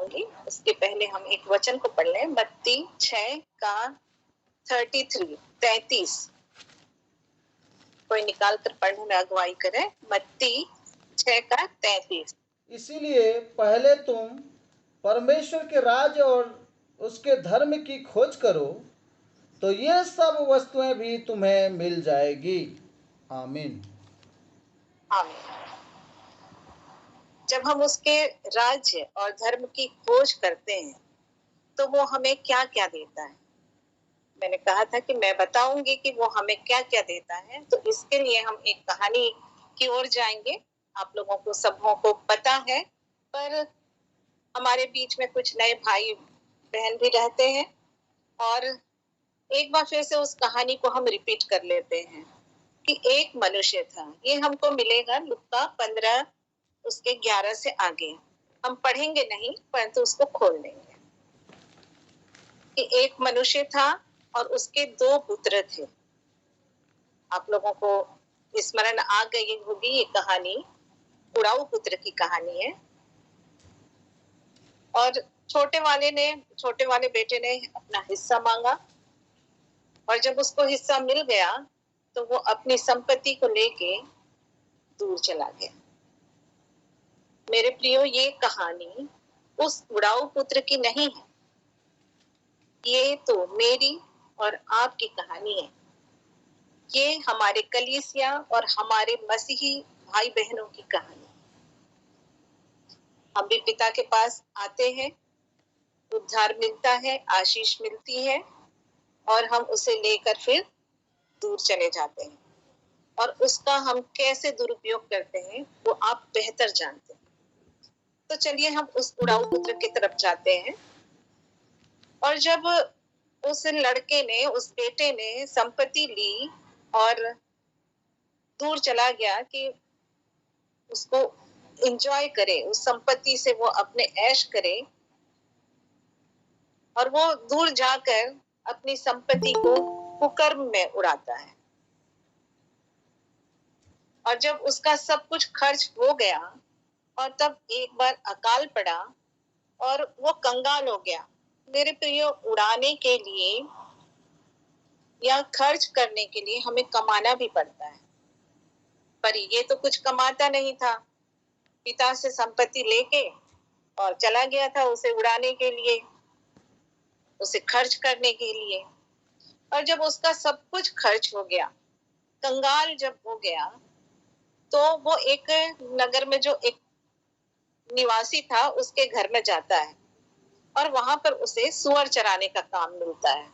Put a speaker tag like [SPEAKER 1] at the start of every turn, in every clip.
[SPEAKER 1] बताऊंगी, उसके पहले हम एक वचन को पढ़ लें। मत्ती 6 का 33। कोई निकाल कर पढ़ने में अगुवाई करे। मत्ती 6 का 33।
[SPEAKER 2] इसीलिए पहले तुम परमेश्वर के राज्य और उसके धर्म की खोज करो, तो ये सब वस्तुएं भी तुम्हें मिल जाएगी। आमीन।
[SPEAKER 1] आमीन। जब हम उसके राज्य और धर्म की खोज करते हैं तो वो हमें क्या क्या देता है। मैंने कहा था कि मैं बताऊंगी कि वो हमें क्या क्या देता है। तो इसके लिए हम एक कहानी की ओर जाएंगे। आप लोगों को सबों को पता है, पर हमारे बीच में कुछ नए भाई बहन भी रहते हैं, और एक बार फिर से उस कहानी को हम रिपीट कर लेते हैं कि एक मनुष्य था। ये हमको मिलेगा लुका 15 उसके 11 से आगे। हम पढ़ेंगे नहीं, परंतु उसको खोल लेंगे। कि एक मनुष्य था और उसके 2 पुत्र थे। आप लोगों को स्मरण आ गई होगी, ये कहानी उड़ाऊ पुत्र की कहानी है। और छोटे वाले बेटे ने अपना हिस्सा मांगा, और जब उसको हिस्सा मिल गया तो वो अपनी संपत्ति को लेके दूर चला गया। मेरे प्रियो, ये कहानी उस उड़ाऊ पुत्र की नहीं है, ये तो मेरी और आपकी कहानी है। ये हमारे कलीसिया और हमारे मसीही भाई बहनों की कहानी। हम भी पिता के पास आते हैं, उद्धार मिलता है, आशीष मिलती है, और हम उसे लेकर फिर दूर चले जाते हैं। और उसका हम कैसे दुरुपयोग करते हैं वो आप बेहतर जानते हैं। तो चलिए हम उस उड़ाऊ पुत्र की तरफ जाते हैं। और जब उस लड़के ने, उस बेटे ने संपत्ति ली और दूर चला गया कि उसको एंजॉय करे, उस संपत्ति से वो अपने ऐश करे, और वो दूर जाकर अपनी संपत्ति को कुकर्म में उड़ाता है। और जब उसका सब कुछ खर्च हो गया और तब एक बार अकाल पड़ा और वो कंगाल हो गया। मेरे प्रियो, उड़ाने के लिए या खर्च करने के लिए हमें कमाना भी पड़ता है, पर ये तो कुछ कमाता नहीं था। पिता से संपत्ति लेके और चला गया था उसे उड़ाने के लिए, उसे खर्च करने के लिए। और जब उसका सब कुछ खर्च हो गया, कंगाल जब हो गया, तो वो एक नगर में जो एक निवासी था उसके घर में जाता है, और वहां पर उसे सुअर चराने का काम मिलता है।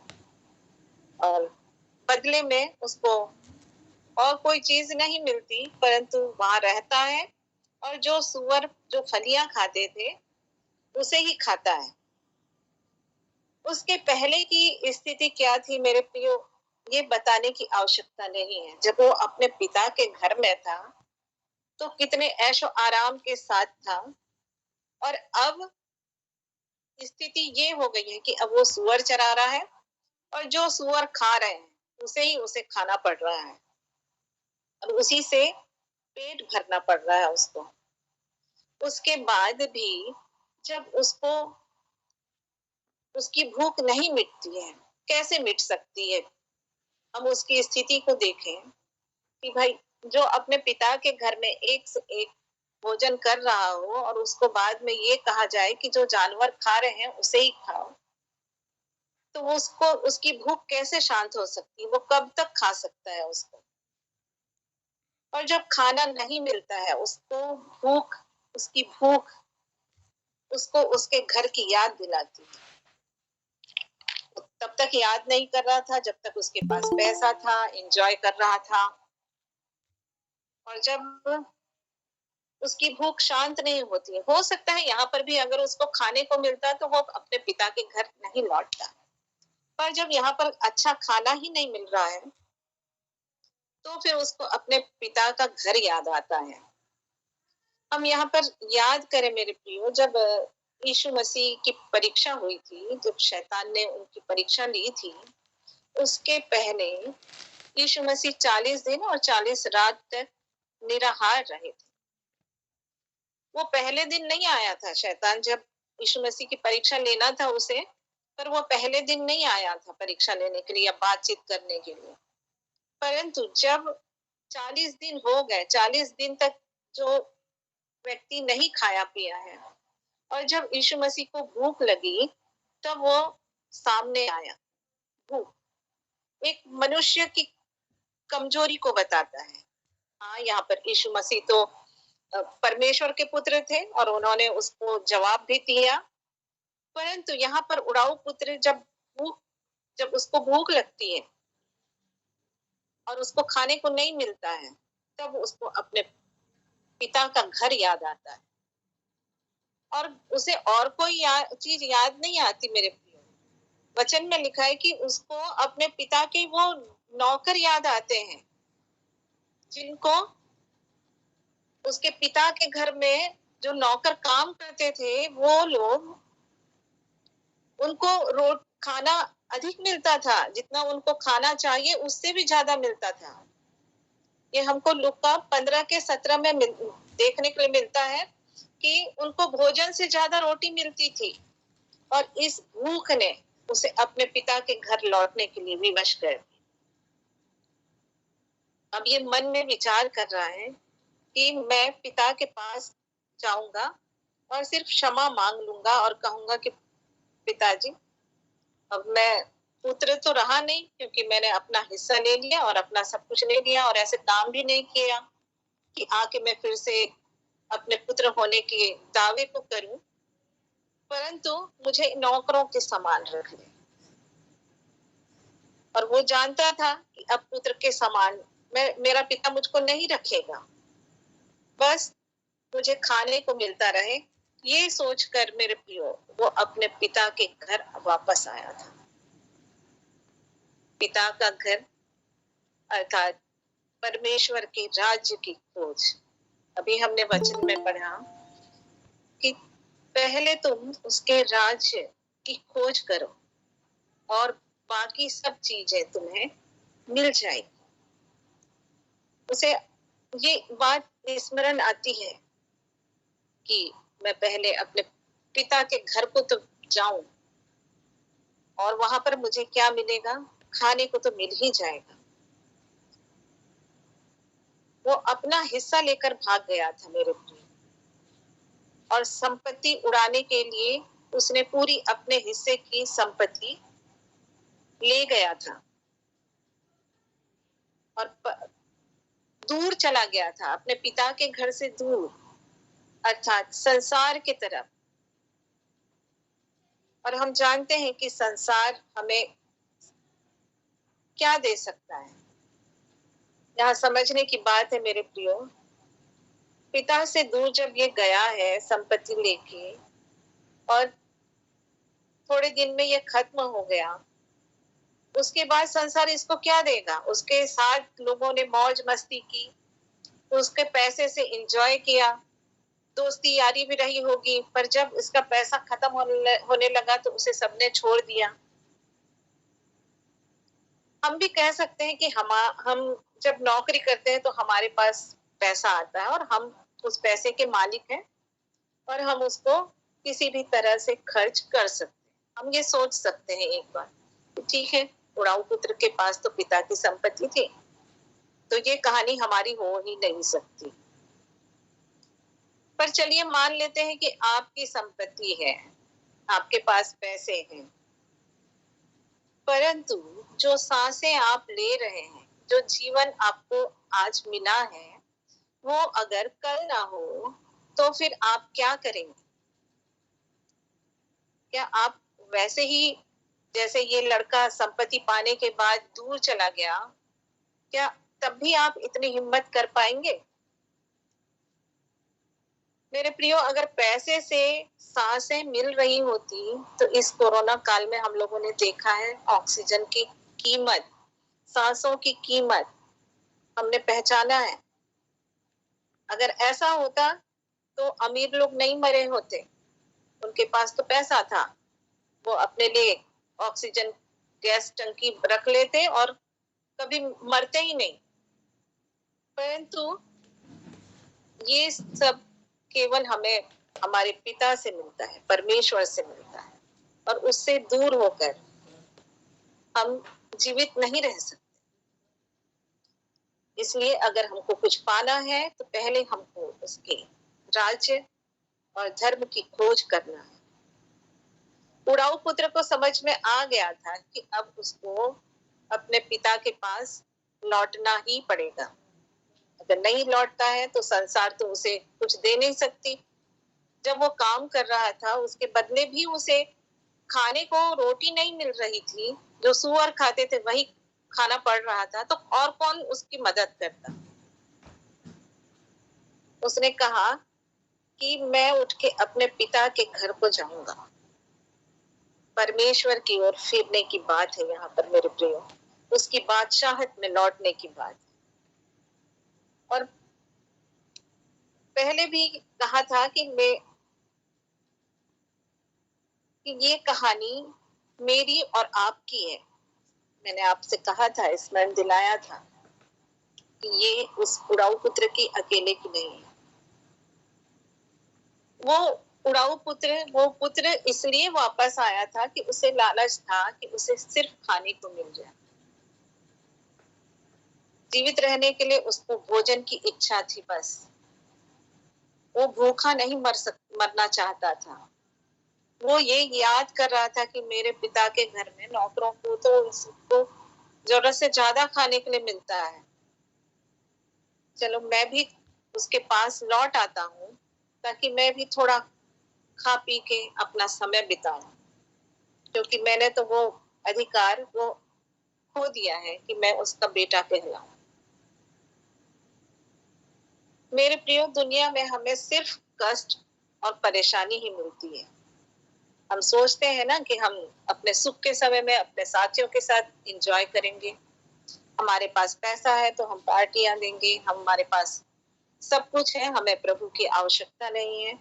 [SPEAKER 1] और बदले में उसको और कोई चीज नहीं मिलती, परंतु वहां रहता है, और जो सुअर जो फलियां खाते थे उसे ही खाता है। उसके पहले की स्थिति क्या थी मेरे प्रियो, ये बताने की आवश्यकता नहीं है। जब वो अपने पिता के घर में था तो कितने ऐशो आराम के साथ था, और अब स्थिति ये हो गई है कि अब वो सुअर चरा रहा है, और जो सुअर खा रहे हैं उसे ही उसे खाना पड़ रहा है, और उसी से पेट भरना पड़ रहा है उसको। उसके बाद भी जब उसको उसकी भूख नहीं मिटती है, कैसे मिट सकती है। हम उसकी स्थिति को देखें कि भाई, जो अपने पिता के घर में एक से एक भोजन कर रहा हो, और उसको बाद में ये कहा जाए कि जो जानवर खा रहे हैं उसे ही खाओ, तो उसको उसकी भूख कैसे शांत हो सकती है। वो कब तक खा सकता है उसको। और जब खाना नहीं मिलता है उसको, उसकी भूख उसको उसके घर की याद दिलाती है। तब तक याद नहीं कर रहा था जब तक उसके पास पैसा था, एंजॉय कर रहा था। और जब उसकी भूख शांत नहीं होती है, हो सकता है यहाँ पर भी अगर उसको खाने को मिलता तो वो अपने पिता के घर नहीं लौटता। पर जब यहाँ पर अच्छा खाना ही नहीं मिल रहा है तो फिर उसको अपने पिता का घर याद आता है। हम यहाँ पर याद करें मेरे प्रियो, जब यीशु मसीह की परीक्षा हुई थी, जब शैतान ने उनकी परीक्षा ली थी, उसके पहले यीशु मसीह 40 दिन और 40 रात तक निराहार रहे थे। वो पहले दिन नहीं आया था शैतान, जब यीशु मसीह की परीक्षा लेना था उसे, पर वो पहले दिन नहीं आया था परीक्षा लेने के लिए या बातचीत करने के लिए। परंतु जब 40 दिन हो गए, 40 दिन तक जो व्यक्ति नहीं खाया पिया है और जब यीशु मसीह को भूख लगी, तब वो सामने आया। भूख एक मनुष्य की कमजोरी को बताता है। हाँ, यहाँ पर यीशु मसीह तो परमेश्वर के पुत्र थे और उन्होंने उसको जवाब भी दिया, परंतु यहाँ पर उड़ाऊ पुत्र जब उसको भूख लगती है और उसको खाने को नहीं मिलता है, तब उसको अपने पिता का घर याद आता है और उसे और कोई चीज याद नहीं आती। मेरे प्रियो, वचन में लिखा है कि उसको अपने पिता के वो नौकर याद आते हैं, जिनको उसके पिता के घर में जो नौकर काम करते थे, वो लोग उनको खाना अधिक मिलता था, जितना उनको खाना चाहिए उससे भी ज्यादा मिलता था। ये हमको लूका 15 के 17 में देखने के लिए मिलता है कि उनको भोजन से ज्यादा रोटी मिलती थी और इस भूख ने उसे अपने पिता के घर लौटने के लिए विवश कर दिया। अब ये मन में विचार कर रहा है कि मैं पिता के पास जाऊंगा और सिर्फ क्षमा मांग लूंगा और कहूंगा कि पिताजी, अब मैं पुत्र तो रहा नहीं, क्योंकि मैंने अपना हिस्सा ले लिया और अपना सब कुछ ले लिया और ऐसे काम भी नहीं किया कि आके मैं फिर से अपने पुत्र होने के दावे को करूं, परंतु मुझे नौकरों के समान रख ले। और वो जानता था कि अब पुत्र के समान मेरा पिता मुझको नहीं रखेगा, बस मुझे खाने को मिलता रहे, ये सोचकर मेरे प्रियो वो अपने पिता के घर वापस आया था। पिता का घर अर्थात परमेश्वर के राज्य की खोज। अभी हमने वचन में पढ़ा कि पहले तुम उसके राज्य की खोज करो और बाकी सब चीजें तुम्हें मिल जाएगी। उसे ये बात स्मरण आती है कि मैं पहले अपने पिता के घर को तो जाऊं और वहां पर मुझे क्या मिलेगा, खाने को तो मिल ही जाएगा। वो अपना हिस्सा लेकर भाग गया था मेरे प्रिय, और संपत्ति उड़ाने के लिए उसने पूरी अपने हिस्से की संपत्ति ले गया था और दूर चला गया था, अपने पिता के घर से दूर, अर्थात संसार की तरफ। और हम जानते हैं कि संसार हमें क्या दे सकता है। यहाँ समझने की बात है मेरे प्रियो, पिता से दूर जब ये गया है संपत्ति लेके और थोड़े दिन में ये खत्म हो गया, उसके बाद संसार इसको क्या देगा। उसके साथ लोगों ने मौज मस्ती की, उसके पैसे से एंजॉय किया, दोस्ती यारी भी रही होगी, पर जब इसका पैसा खत्म होने लगा तो उसे सबने छोड़ दिया। हम भी कह सकते हैं कि हम जब नौकरी करते हैं तो हमारे पास पैसा आता है और हम उस पैसे के मालिक हैं और हम उसको किसी भी तरह से खर्च कर सकते हैं। हम ये सोच सकते हैं एक बार, ठीक है, उड़ाऊ पुत्र के पास तो पिता की संपत्ति थी, तो ये कहानी हमारी हो ही नहीं सकती। पर चलिए मान लेते हैं कि आपकी संपत्ति है, आपके पास पैसे हैं, परंतु जो सांसें आप ले रहे हैं, जो जीवन आपको आज मिला है, वो अगर कल ना हो तो फिर आप क्या करेंगे? क्या आप वैसे ही जैसे ये लड़का संपत्ति पाने के बाद दूर चला गया, क्या तब भी आप इतनी हिम्मत कर पाएंगे? मेरे प्रियो, अगर पैसे से सांसें मिल रही होती तो इस कोरोना काल में हम लोगों ने देखा है ऑक्सीजन की कीमत, सांसों की कीमत हमने पहचाना है। अगर ऐसा होता तो अमीर लोग नहीं मरे होते, उनके पास तो पैसा था, वो अपने लिए ऑक्सीजन गैस टंकी रख लेते और कभी मरते ही नहीं। परंतु ये सब केवल हमें हमारे पिता से मिलता है, परमेश्वर से मिलता है, और उससे दूर होकर हम जीवित नहीं रह सकते। इसलिए अगर हमको कुछ पाना है तो पहले हमको उसके राज्य और धर्म की खोज करना है। उड़ाऊ पुत्र को समझ में आ गया था कि अब उसको अपने पिता के पास लौटना ही पड़ेगा। अगर नहीं लौटता है तो संसार तो उसे कुछ दे नहीं सकती। जब वो काम कर रहा था उसके बदले भी उसे खाने को रोटी नहीं मिल रही थी, जो सूअर खाते थे वही खाना पड़ रहा था, तो और कौन उसकी मदद करता। उसने कहा कि मैं उठ के अपने पिता के घर को जाऊंगा। परमेश्वर की ओर फिरने की बात है यहाँ पर मेरे प्रियो, उसकी बादशाहत में लौटने की बात है। और पहले भी कहा था कि ये कहानी मेरी और आपकी है। मैंने आपसे कहा था, स्मरण दिलाया था कि ये उस उड़ाऊ पुत्र की अकेले की नहीं है। वो उड़ाऊ पुत्र, वो पुत्र इसलिए वापस आया था कि उसे लालच था कि उसे सिर्फ खाने को मिल जाए। जीवित रहने के लिए उसको भोजन की इच्छा थी बस। वो भूखा नहीं मरना चाहता था। वो ये याद कर रहा था कि मेरे पिता के घर में नौकरों को तो उसको जरूरत से ज्यादा खाने के लिए मिलता है। चलो मैं भी उसके पास लौट आता हूँ ताकि मैं भी थोड़ा खा पी के अपना समय बिताऊं, क्योंकि मैंने तो वो अधिकार वो खो दिया है कि मैं उसका बेटा कहलाऊं। मेरे प्रियो, दुनिया में हमें सिर्फ कष्ट और परेशानी ही मिलती है। हम सोचते हैं ना कि हम अपने सुख के समय में अपने साथियों के साथ एंजॉय करेंगे, हमारे पास पैसा है तो हम पार्टियां देंगे, हमारे पास सब कुछ है, हमें प्रभु की आवश्यकता नहीं है।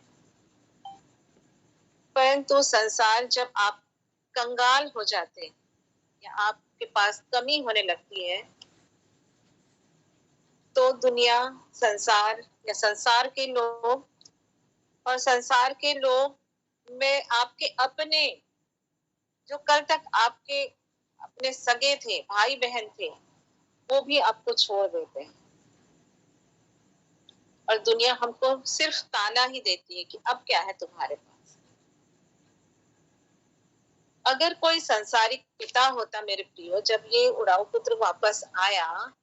[SPEAKER 1] परंतु संसार जब आप कंगाल हो जाते हैं या आपके पास कमी होने लगती है, तो दुनिया, संसार या संसार के लोग और संसार के लोग में आपके अपने, जो कल तक आपके अपने सगे थे, भाई बहन थे, वो भी आपको छोड़ देते हैं। और दुनिया हमको सिर्फ ताना ही देती है कि अब क्या है तुम्हारे पास। अगर कोई संसारिक पिता होता मेरे प्रियो, जब ये उड़ाऊ पुत्र वापस आया,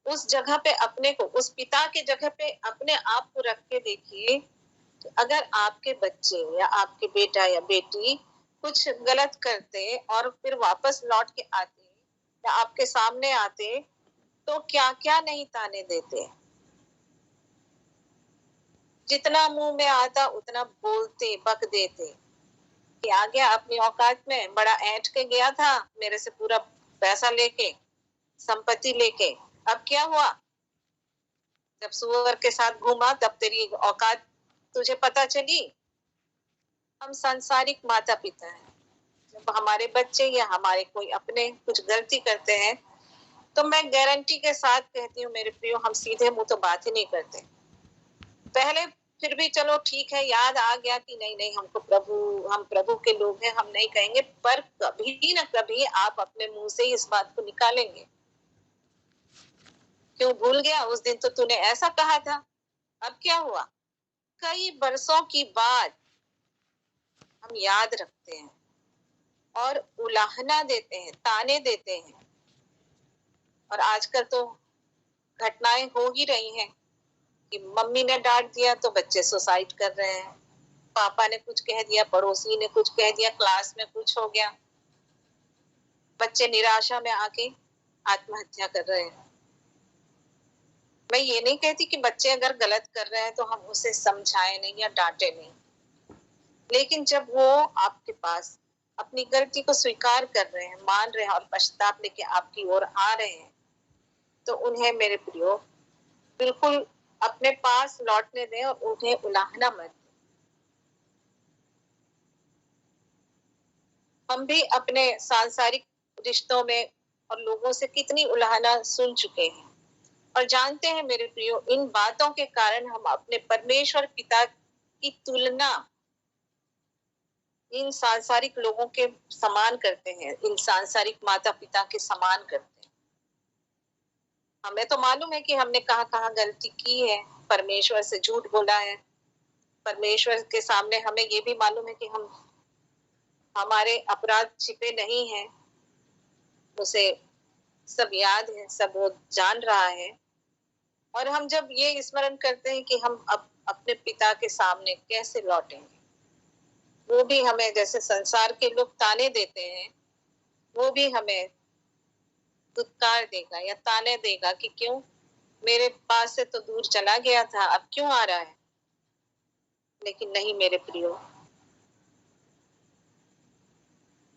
[SPEAKER 1] उस जगह पे अपने को, उस पिता के जगह पे अपने आप को रख के देखिए, तो अगर आपके बच्चे या आपके बेटा या बेटी कुछ गलत करते और फिर वापस लौट के आते या आपके सामने आते, तो क्या क्या नहीं ताने देते। जितना मुंह में आता उतना बोलते, बक देते कि आ गया अपनी औकात में, बड़ा ऐंठ के गया था मेरे से पूरा पैसा लेके, संपत्ति लेके, अब क्या हुआ? जब सुअर के साथ घूमा तब तेरी औकात तुझे पता चली। हम सांसारिक माता पिता हैं। जब हमारे बच्चे या हमारे कोई अपने कुछ गलती करते हैं, तो मैं गारंटी के साथ कहती हूँ मेरे प्रियो, हम सीधे मुंह तो बात ही नहीं करते। पहले फिर भी चलो ठीक है, याद आ गया कि नहीं नहीं, हम प्रभु के लोग हैं, हम नहीं कहेंगे, पर कभी ना कभी आप अपने मुंह से इस बात को निकालेंगे। क्यों भूल गया? उस दिन तो तूने ऐसा कहा था, अब क्या हुआ? कई बरसों की बात हम याद रखते हैं और उलाहना देते हैं, ताने देते हैं। और आजकल तो घटनाएं हो ही रही हैं कि मम्मी ने डांट दिया तो बच्चे सुसाइड कर रहे हैं, पापा ने कुछ कह दिया, पड़ोसी ने कुछ कह दिया, क्लास में कुछ हो गया, बच्चे निराशा में आके आत्महत्या कर रहे हैं। मैं ये नहीं कहती कि बच्चे अगर गलत कर रहे हैं तो हम उसे समझाएं नहीं या डांटे नहीं, लेकिन जब वो आपके पास अपनी गलती को स्वीकार कर रहे हैं, मान रहे हैं और पश्चाताप लेके आपकी ओर आ रहे हैं, तो उन्हें मेरे प्रियो बिल्कुल अपने पास लौटने दें और उन्हें उलाहना मत दें। हम भी अपने सांसारिक रिश्तों में और लोगों से कितनी उलाहना सुन चुके हैं। और जानते हैं मेरे प्रियो, इन बातों के कारण हम अपने परमेश्वर पिता की तुलना इन सांसारिक लोगों के समान करते हैं, इन सांसारिक माता पिता के समान करते हैं। हमें तो मालूम है कि हमने कहाँ कहाँ गलती की है, परमेश्वर से झूठ बोला है। परमेश्वर के सामने हमें ये भी मालूम है कि हमारे अपराध छिपे नहीं हैं, उसे सब याद है, सब वो जान रहा है। और हम जब ये स्मरण करते हैं कि हम अपने पिता के सामने कैसे लौटेंगे, वो भी हमें जैसे संसार के लोग ताने देते हैं, वो भी हमें दुत्कार देगा या ताने देगा कि क्यों मेरे पास से तो दूर चला गया था, अब क्यों आ रहा है। लेकिन नहीं मेरे प्रियो,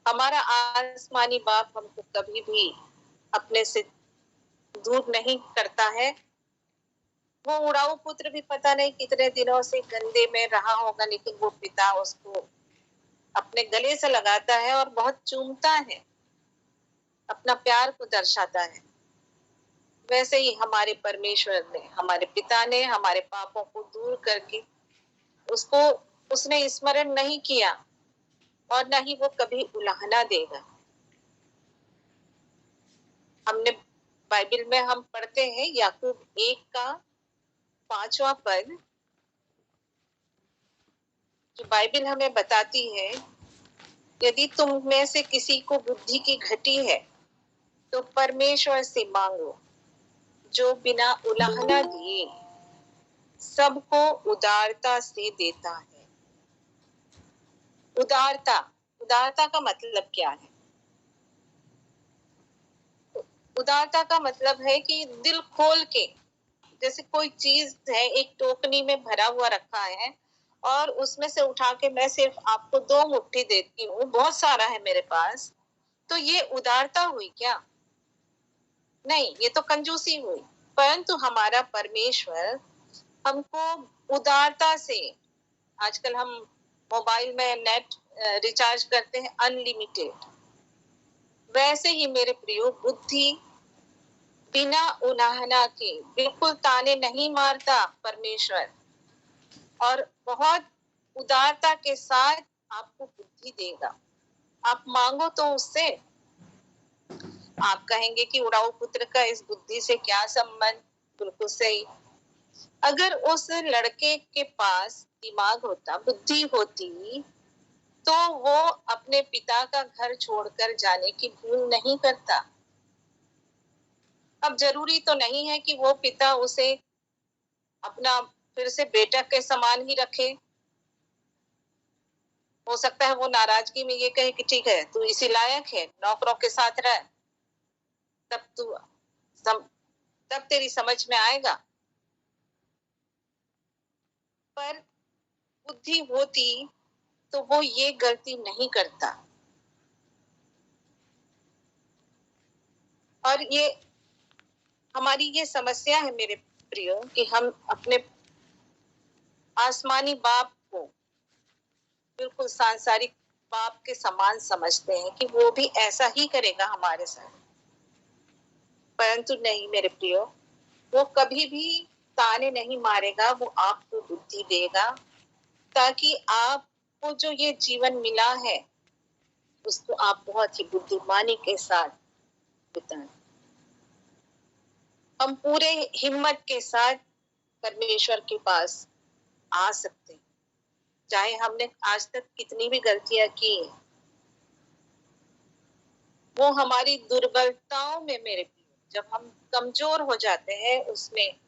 [SPEAKER 1] हमारा आसमानी बाप हमको कभी भी अपने से दूर नहीं करता है। वो उड़ाऊ पुत्र भी पता नहीं कितने दिनों से गंदे में रहा होगा, लेकिन वो पिता उसको अपने गले से लगाता है और बहुत चूमता है, अपना प्यार को दर्शाता है। वैसे ही हमारे परमेश्वर ने, हमारे पिता ने हमारे पापों को दूर करके उसने स्मरण नहीं किया और न ही वो कभी उलाहना देगा। हमने बाइबल में हम पढ़ते हैं याकूब 1 का 5वां पद, जो बाइबल हमें बताती है, यदि तुम में से किसी को बुद्धि की घटी है तो परमेश्वर से मांगो, जो बिना उलाहना दिए सबको उदारता से देता है। उदारता का मतलब क्या है? उदारता का मतलब है कि दिल खोल के, जैसे कोई चीज है एक टोकनी में भरा हुआ रखा है और उसमें से उठा के मैं सिर्फ आपको 2 मुट्ठी देती हूँ, बहुत सारा है मेरे पास, तो ये उदारता हुई क्या? नहीं, ये तो कंजूसी हुई। परंतु हमारा परमेश्वर हमको उदारता से, आजकल हम मोबाइल में नेट रिचार्ज करते हैं अनलिमिटेड, वैसे ही मेरे प्रियो बुद्धि बिना उलाहना के, बिल्कुल ताने नहीं मारता परमेश्वर, और बहुत उदारता के साथ आपको बुद्धि देगा। आप मांगो तो उससे। आप कहेंगे कि उड़ाऊ पुत्र का इस बुद्धि से क्या संबंध? बिल्कुल सही। अगर उस लड़के के पास दिमाग होता, बुद्धि होती, तो वो अपने पिता का घर छोड़कर जाने की भूल नहीं करता। अब जरूरी तो नहीं है कि वो पिता उसे अपना फिर से बेटा के समान ही रखे। हो सकता है वो नाराजगी में ये कहे कि ठीक है, तू इसी लायक है, नौकरों के साथ रह, तब तेरी समझ में आएगा। पर बुद्धि होती तो वो ये गलती नहीं करता। और ये हमारी ये समस्या है मेरे प्रियो कि हम अपने आसमानी बाप को बिल्कुल सांसारिक बाप के समान समझते हैं कि वो भी ऐसा ही करेगा हमारे साथ। परंतु नहीं मेरे प्रियो, वो कभी भी ताने नहीं मारेगा, वो आपको बुद्धि देगा ताकि आपको जो ये जीवन मिला है उसको आप बहुत ही बुद्धिमानी के साथ बिताएं। हम पूरे हिम्मत के साथ परमेश्वर के पास आ सकते हैं, चाहे हमने आज तक कितनी भी गलतियां की। वो हमारी दुर्बलताओं में मेरे प्रिय, जब हम कमजोर हो जाते हैं, उसमें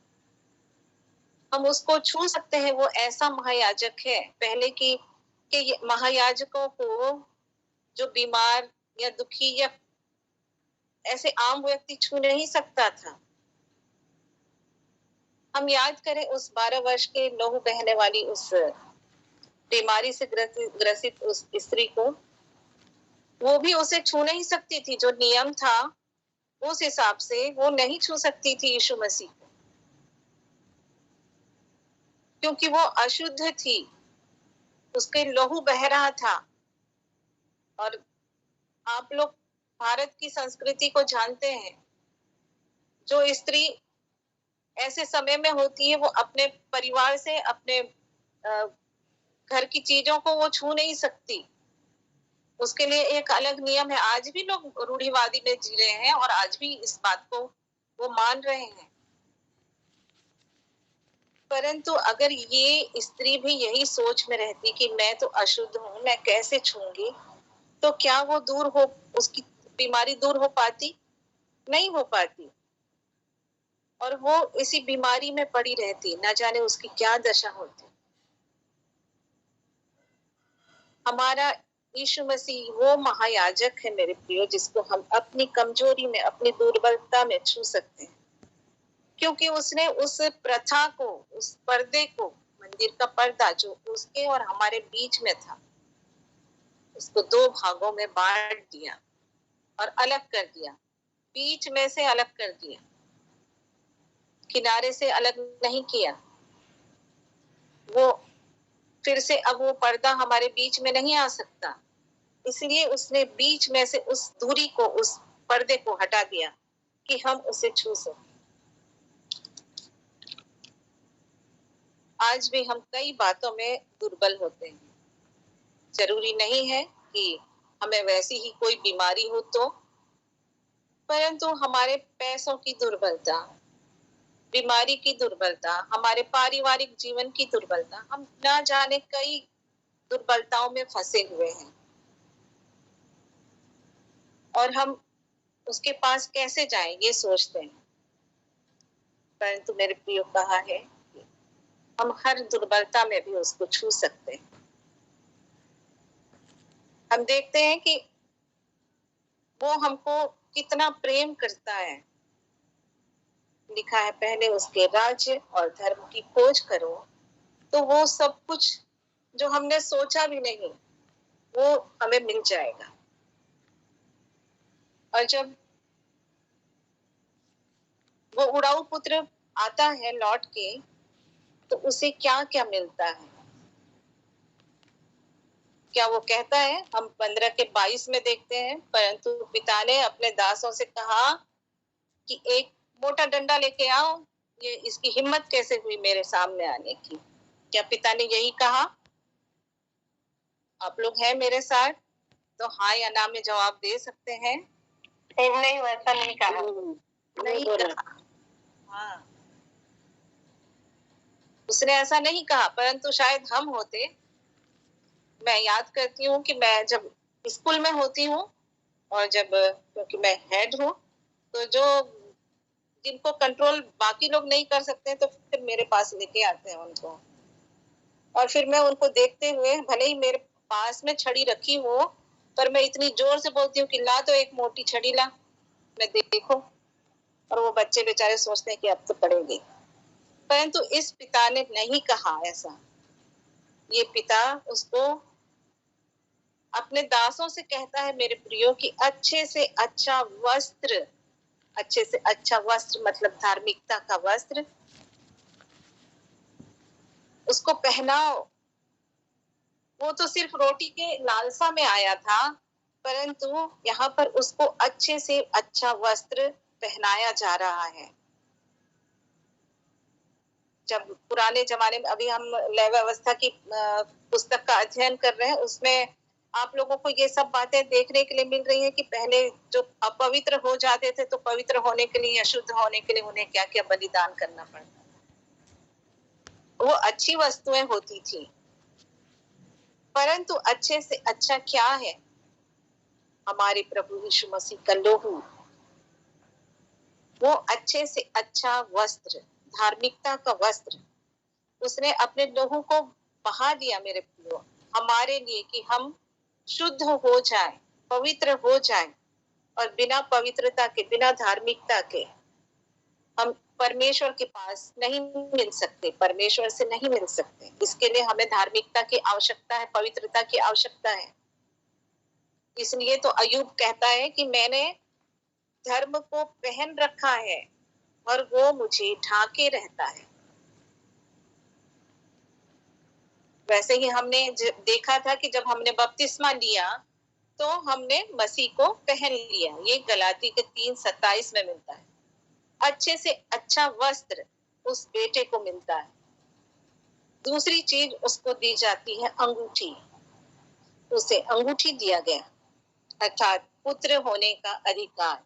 [SPEAKER 1] हम उसको छू सकते हैं। वो ऐसा महायाजक है, पहले के महायाजकों को जो बीमार या दुखी या ऐसे आम व्यक्ति छू नहीं सकता था। हम याद करें उस 12 वर्ष के लहू बहने वाली उस बीमारी से ग्रसित उस स्त्री को, वो भी उसे छू नहीं सकती थी। जो नियम था उस हिसाब से वो नहीं छू सकती थी यीशु मसीह को, क्योंकि वो अशुद्ध थी, उसके लहू बह रहा था। और आप लोग भारत की संस्कृति को जानते हैं, जो स्त्री ऐसे समय में होती है, वो अपने परिवार से, अपने घर की चीजों को वो छू नहीं सकती। उसके लिए एक अलग नियम है। आज भी लोग रूढ़िवादी में जी रहे हैं और आज भी इस बात को वो मान रहे हैं। परंतु अगर ये स्त्री भी यही सोच में रहती कि मैं तो अशुद्ध हूँ, मैं कैसे छूंगी, तो क्या वो दूर हो, उसकी बीमारी दूर हो पाती? नहीं हो पाती। और वो इसी बीमारी में पड़ी रहती, न जाने उसकी क्या दशा होती। हमारा यीशु मसीह वो महायाजक है मेरे प्रियो, जिसको हम अपनी कमजोरी में, अपनी दुर्बलता में छू सकते हैं, क्योंकि उसने उस प्रथा को, उस पर्दे को, मंदिर का पर्दा जो उसके और हमारे बीच में था, उसको 2 भागों में बांट दिया और अलग कर दिया, बीच में से अलग कर दिया, किनारे से अलग नहीं किया। वो फिर से अब वो पर्दा हमारे बीच में नहीं आ सकता, इसलिए उसने बीच में से उस दूरी को, उस पर्दे को हटा दिया कि हम उसे छू सकें। आज भी हम कई बातों में दुर्बल होते हैं। जरूरी नहीं है कि हमें वैसी ही कोई बीमारी हो तो, परंतु हमारे पैसों की दुर्बलता, बीमारी की दुर्बलता, हमारे पारिवारिक जीवन की दुर्बलता, हम ना जाने कई दुर्बलताओं में फंसे हुए हैं और हम उसके पास कैसे जाएं ये सोचते हैं। परंतु मेरे प्रियो कहा है कि हम हर दुर्बलता में भी उसको छू सकते हैं। हम देखते हैं कि वो हमको कितना प्रेम करता है। लिखा है, पहले उसके राज्य और धर्म की खोज करो तो वो सब कुछ जो हमने सोचा भी नहीं, वो हमें मिल जाएगा। और जब वो उड़ाऊ पुत्र आता है लौट के, तो उसे क्या क्या मिलता है? क्या वो कहता है? हम 15 के 22 में देखते हैं, परंतु पिता ने अपने दासों से कहा कि एक मोटा डंडा लेके आओ, ये इसकी हिम्मत कैसे हुई मेरे सामने आने की? क्या पिता ने यही कहा? आप लोग हैं मेरे साथ तो हाँ या ना में जवाब दे सकते हैं।
[SPEAKER 3] नहीं, वैसा नहीं कहा।
[SPEAKER 1] नहीं कहा। हाँ, उसने ऐसा नहीं कहा, परंतु शायद हम होते। मैं याद करती हूँ कि मैं जब स्कूल में होती हूँ और जब, क्योंकि मैं हेड हूँ, तो जो जिनको कंट्रोल बाकी लोग नहीं कर सकते तो फिर मेरे पास लेके आते हैं उनको, और फिर मैं उनको देखते हुए, भले ही मेरे पास में छड़ी रखी हो, पर मैं इतनी जोर से बोलती हूँ कि ला तो एक मोटी छड़ी ला, मैं देखो, और वो बच्चे बेचारे सोचते हैं कि अब तो पड़ेगी। परंतु इस पिता ने नहीं कहा ऐसा। ये पिता उसको अपने दासों से कहता है मेरे प्रियो कि अच्छे से अच्छा वस्त्र, अच्छे से अच्छा वस्त्र मतलब धार्मिकता का वस्त्र, उसको पहनाओ। वो तो सिर्फ रोटी के लालसा में आया था, परंतु यहाँ पर उसको अच्छे से अच्छा वस्त्र पहनाया जा रहा है। जब पुराने जमाने में, अभी हम लय व्यवस्था की पुस्तक का अध्ययन कर रहे हैं, उसमें आप लोगों को ये सब बातें देखने के लिए मिल रही है कि पहले जो अपवित्र हो जाते थे तो पवित्र होने के लिए, अशुद्ध होने के लिए उन्हें क्या क्या बलिदान करना पड़ता। वो अच्छी वस्तुएं होती थी, परंतु अच्छे से अच्छा क्या है? हमारे प्रभु यीशु मसीह का लोहू, वो अच्छे से अच्छा वस्त्र, धार्मिकता का वस्त्र, उसने अपने लोहू को बहा दिया मेरे प्रियो, हमारे लिए, कि हम शुद्ध हो जाएं, पवित्र हो जाएं, और बिना पवित्रता के, बिना धार्मिकता के हम परमेश्वर के पास नहीं मिल सकते, परमेश्वर से नहीं मिल सकते। इसके लिए हमें धार्मिकता की आवश्यकता है, पवित्रता की आवश्यकता है। इसलिए तो अय्यूब कहता है कि मैंने धर्म को पहन रखा है और वो मुझे ढाके रहता है। वैसे ही हमने देखा था कि जब हमने बपतिस्मा लिया तो हमने मसीह को पहन लिया। ये गलाती के 3:27 में मिलता है। अच्छे से अच्छा वस्त्र, उस बेटे को मिलता है। दूसरी चीज उसको दी जाती है अंगूठी, उसे अंगूठी दिया गया, अर्थात पुत्र होने का अधिकार।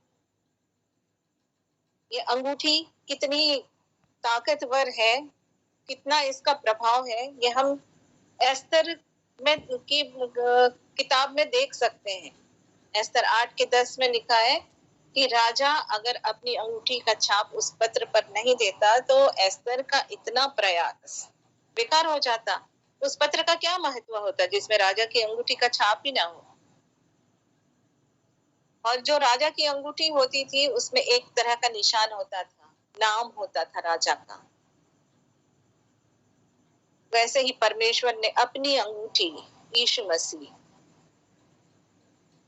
[SPEAKER 1] ये अंगूठी कितनी ताकतवर है, कितना इसका प्रभाव है, ये हम एस्तर में की किताब में देख सकते हैं। एस्तर 8:10 में लिखा है कि राजा अगर अपनी अंगूठी का छाप उस पत्र पर नहीं देता तो एस्तर का इतना प्रयास बेकार हो जाता। उस पत्र का क्या महत्व होता जिसमें राजा की अंगूठी का छाप ही ना हो। और जो राजा की अंगूठी होती थी उसमें एक तरह का निशान होता था, नाम होता था राजा का। वैसे ही परमेश्वर ने अपनी अंगूठी यीशु मसीह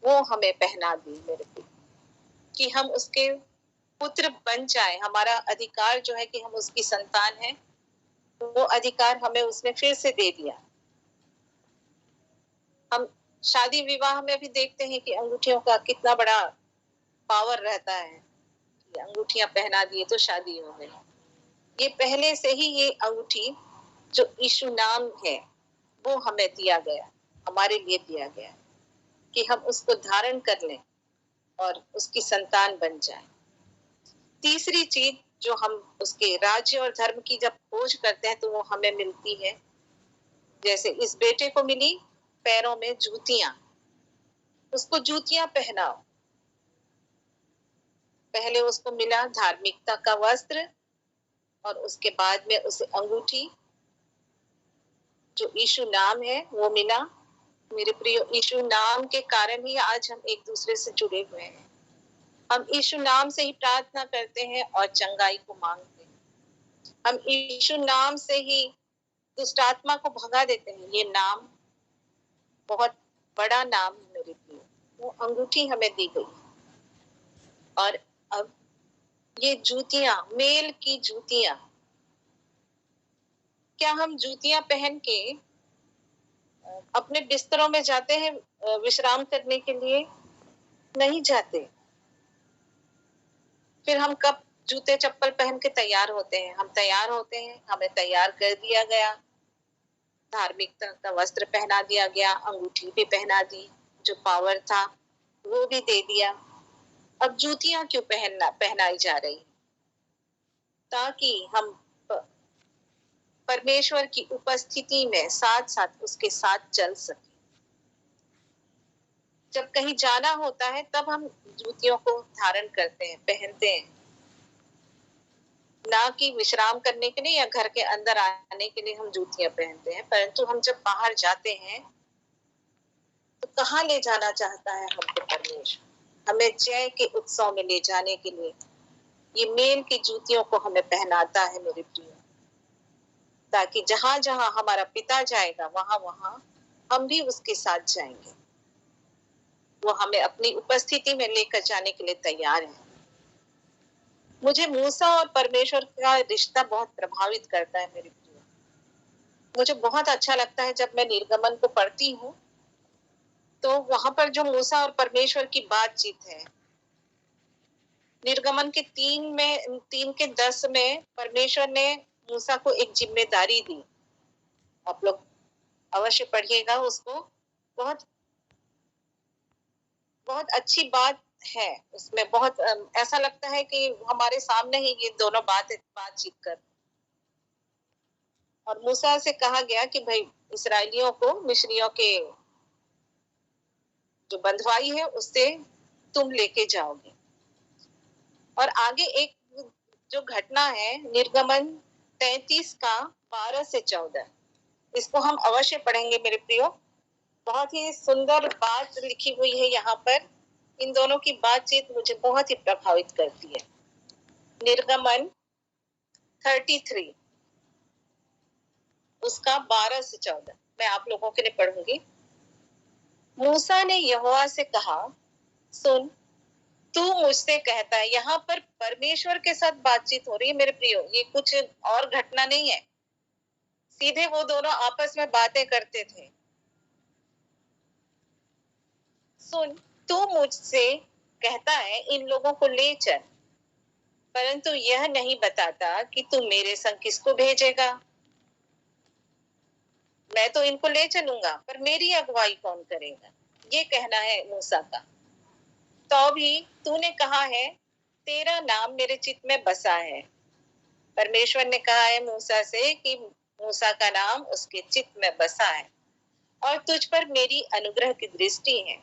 [SPEAKER 1] वो हमें पहना दी मेरे को, कि हम उसके पुत्र बन जाए। हमारा अधिकार जो है कि हम उसकी संतान हैं, वो अधिकार हमें उसने फिर से दे दिया। हम शादी विवाह में भी देखते हैं कि अंगूठियों का कितना बड़ा पावर रहता है कि अंगूठियां पहना दिए तो शादी हो गई। ये पहले से ही ये अंगूठी जो यीशु नाम है वो हमें दिया गया, हमारे लिए दिया गया कि हम उसको धारण कर लें और उसकी संतान बन जाए। तीसरी चीज जो हम उसके राज्य और धर्म की जब खोज करते हैं तो वो हमें मिलती है, जैसे इस बेटे को मिली पैरों में जूतियां, उसको जूतियां पहनाओ। पहले उसको मिला धार्मिकता का वस्त्र और उसके बाद में उसे अंगूठी जो यीशु नाम है वो मिला। मेरे प्रिय, यीशु नाम के कारण ही आज हम एक दूसरे से जुड़े हुए हैं। हम यीशु नाम से ही प्रार्थना करते हैं और चंगाई को मांगते हैं। हम यीशु नाम से ही दुष्ट आत्मा को भगा देते हैं। ये नाम बहुत बड़ा नाम है मेरे प्रिय। वो अंगूठी हमें दी गई और अब ये जूतियां, मेल की जूतियां, क्या हम जूतियां पहन के अपने बिस्तरों में जाते हैं विश्राम करने के लिए? नहीं जाते। फिर हम कब जूते चप्पल पहन के तैयार होते हैं? हम तैयार होते हैं, हमें तैयार कर दिया गया, धार्मिकता का वस्त्र पहना दिया गया, अंगूठी भी पहना दी, जो पावर था वो भी दे दिया। अब जूतियां क्यों पहनाई जा रही? ताकि हम परमेश्वर की उपस्थिति में साथ साथ उसके साथ चल सके। जब कहीं जाना होता है तब हम जूतियों को धारण करते हैं, पहनते हैं, ना कि विश्राम करने के लिए या घर के अंदर आने के लिए हम जूतियां पहनते हैं। परंतु हम जब बाहर जाते हैं तो कहाँ ले जाना चाहता है हमको परमेश्वर? हमें जय के उत्सव में ले जाने के लिए ये मेल की जूतियों को हमें पहनाता है मेरे प्रिय, ताकि जहां जहां हमारा पिता जाएगा वहां वहां हम भी उसके साथ जाएंगे। वो हमें अपनी उपस्थिति में लेकर जाने के लिए तैयार है। मुझे मूसा और परमेश्वर का रिश्ता बहुत प्रभावित करता है मेरे प्रिय। मुझे बहुत अच्छा लगता है जब मैं निर्गमन को पढ़ती हूँ तो वहां पर जो मूसा और परमेश्वर की बातचीत है, निर्गमन के 3:10 में परमेश्वर ने मूसा को एक जिम्मेदारी दी। आप लोग अवश्य पढ़िएगा उसको। बहुत बहुत अच्छी बात है उसमें। बहुत ऐसा लगता है कि हमारे सामने ही ये दोनों बातचीत कर। और मूसा से कहा गया कि भाई इस्राएलियों को मिस्रियों के जो बंधुआई है उससे तुम लेके जाओगे। और आगे एक जो घटना है निर्गमन 33:12-14, इसको हम अवश्य पढ़ेंगे मेरे प्रियो। बहुत ही सुंदर बात लिखी हुई है यहाँ पर। इन दोनों की बातचीत मुझे बहुत ही प्रभावित करती है। निर्गमन 33 उसका 12-14 मैं आप लोगों के लिए पढ़ूंगी। मूसा ने यहोवा से कहा, सुन, तू मुझसे कहता है। यहाँ पर परमेश्वर के साथ बातचीत हो रही है मेरे प्रियो, ये कुछ और घटना नहीं है। सीधे वो दोनों आपस में बातें करते थे। सुन, तू मुझसे कहता है इन लोगों को ले चल। परंतु यह नहीं बताता कि तू मेरे संग किसको भेजेगा। मैं तो इनको ले चलूंगा, पर मेरी अगुवाई कौन करेगा, ये कहना है मूसा का। तो भी तूने कहा है, तेरा नाम मेरे चित्त में बसा है। परमेश्वर ने कहा है मूसा से कि मूसा का नाम उसके चित्त में बसा है और तुझ पर मेरी अनुग्रह की दृष्टि है।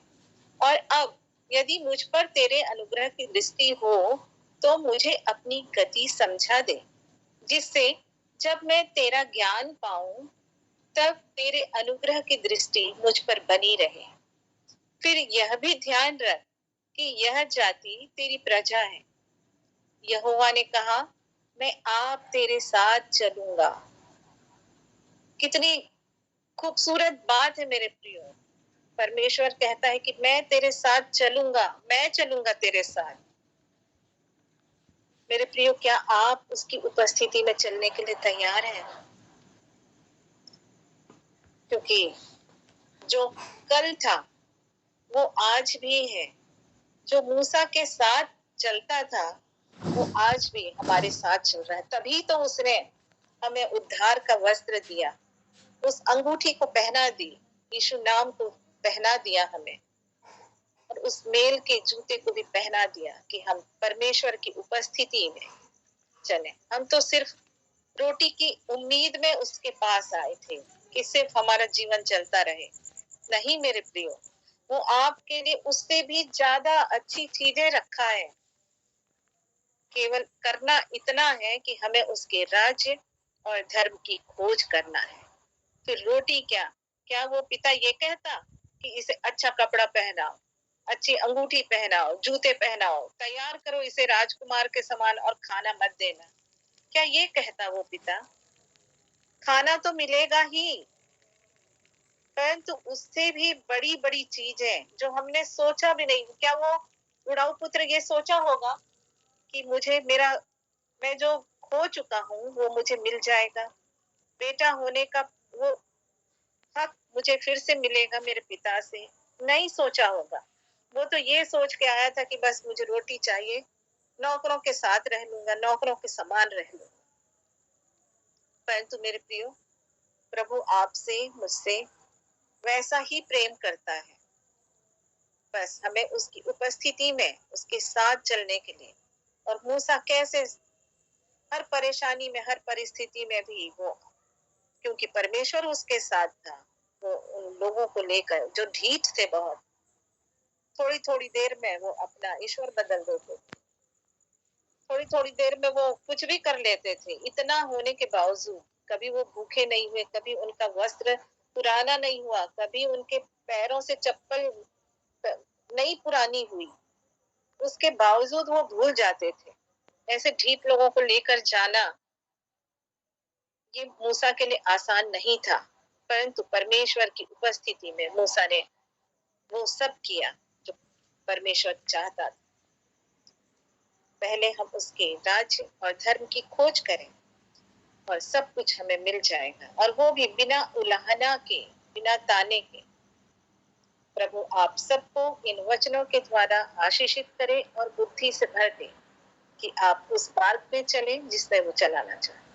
[SPEAKER 1] और अब यदि मुझ पर तेरे अनुग्रह की दृष्टि हो तो मुझे अपनी गति समझा दे, जिससे जब मैं तेरा ज्ञान पाऊं तब तेरे अनुग्रह की दृष्टि मुझ पर बनी रहे। फिर यह भी ध्यान रख कि यह जाति तेरी प्रजा है। यहोवा ने कहा, मैं आप तेरे साथ चलूंगा। कितनी खूबसूरत बात है मेरे प्रियो। परमेश्वर कहता है कि मैं तेरे साथ चलूंगा, मैं चलूंगा तेरे साथ। मेरे प्रियो, क्या आप उसकी उपस्थिति में चलने के लिए तैयार हैं? क्योंकि जो कल था वो आज भी है। जो मूसा के साथ चलता था वो आज भी हमारे साथ चल रहा है। तभी तो उसने हमें उद्धार का वस्त्र दिया, उस अंगूठी को पहना दी, यीशु नाम को पहना दिया हमें, और उस मेल के जूते को भी पहना दिया कि हम परमेश्वर की उपस्थिति में चले। हम तो सिर्फ रोटी की उम्मीद में उसके पास आए थे कि सिर्फ हमारा जीवन चलता रहे। नहीं मेरे प्रियो, वो आपके लिए उससे भी ज्यादा अच्छी चीजें रखा है। केवल करना इतना है कि हमें उसके राज्य और धर्म की खोज करना है। फिर रोटी क्या, क्या वो पिता ये कहता कि इसे अच्छा कपड़ा पहनाओ, अच्छी अंगूठी पहनाओ, जूते पहनाओ, तैयार करो इसे राजकुमार के समान और खाना मत देना? क्या ये कहता वो पिता? खाना तो मिलेगा ही, परंतु उससे भी बड़ी बड़ी चीजें जो हमने सोचा भी नहीं। क्या वो उड़ाऊ पुत्र ये सोचा होगा कि मुझे मेरा, मैं जो खो चुका हूँ वो मुझे मिल जाएगा, बेटा होने का वो हक मुझे फिर से मिलेगा मेरे पिता से? नहीं सोचा होगा। वो तो ये सोच के आया था कि बस मुझे रोटी चाहिए, नौकरों के साथ रह लूंगा, नौकरों के समान रह लूंगा। परंतु मेरे प्रियो, प्रभु आपसे मुझसे वैसा ही प्रेम करता है। बस हमें उसकी उपस्थिति में उसके साथ चलने के लिए। और मूसा कैसे हर परेशानी में, हर परिस्थिति में भी वो, क्योंकि परमेश्वर उसके साथ था, वो उन लोगों को लेकर जो ढीठ थे बहुत, थोड़ी थोड़ी देर में वो अपना ईश्वर बदल देते थे, थोड़ी थोड़ी देर में वो कुछ भी कर लेते थे। इतना होने के बावजूद कभी वो भूखे नहीं हुए, कभी उनका वस्त्र पुराना नहीं हुआ, कभी उनके पैरों से चप्पल नहीं पुरानी हुई। उसके बावजूद वो भूल जाते थे। ऐसे ढीठ लोगों को लेकर जाना ये मूसा के लिए आसान नहीं था, परंतु परमेश्वर की उपस्थिति में मूसा ने वो सब किया जो परमेश्वर चाहता था। पहले हम उसके राज्य और धर्म की खोज करें और सब कुछ हमें मिल जाएगा, और वो भी बिना उलाहना के, बिना ताने के। प्रभु आप सबको इन वचनों के द्वारा आशीषित करे और बुद्धि से भर दे कि आप उस मार्ग में चलें जिसमें वो चलाना चाहते।